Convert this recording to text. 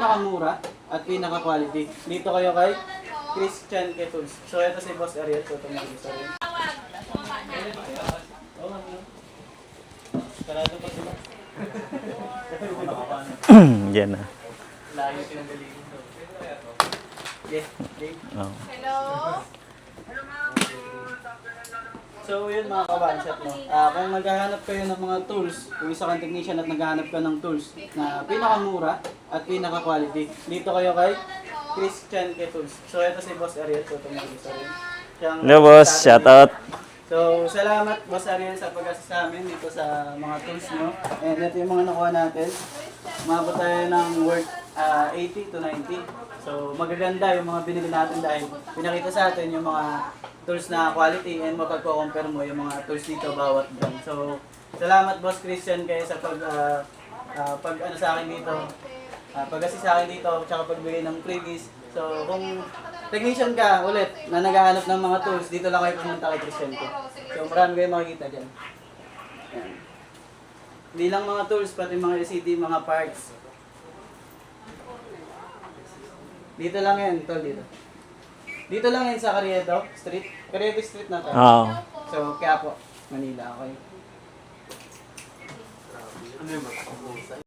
pinakamura at pinaka-quality. Dito kayo kay Christian Tools. So ito si Boss Ariel. So ito mga Boss Ariel. Sarado pa sila. Yan na. Layo pinagaling. Yes, Dave. Oh. Hello? So yun mga kabanshot, no? Kung maghahanap kayo ng mga tools, kung isa kang technician at naghahanap ka ng tools na pinakamura at pinaka-quality, dito kayo kay Christian Tools. So ito si Boss Ariel. So ito mga Boss Ariel. Hello boss, shout out. So salamat Boss Ariel sa pag-assist sa amin dito sa mga tools mo. And ito yung mga nakuha natin. Umabot tayo ng worth 80 to 90. So magaganda yung mga binili natin dahil pinakita sa atin yung mga tools na quality and mapagko-compare mo yung mga tools dito bawat brand. So salamat Boss Christian kayo sa pag ano sa akin dito. Pag-assist sa akin dito tsaka pagbigay ng freebies. So kung technician ka ulit na naghahanap ng mga tools, dito lang kayo pumunta kay Christian ko. So marami kayong makikita dyan. Ayan. Hindi lang mga tools, pati mga LCD, mga parts. Dito lang yan, tol, dito. Dito lang yan sa Carriedo Street. Carriedo Street na to. Oo. So, Quiapo, Manila, okay. Ano yung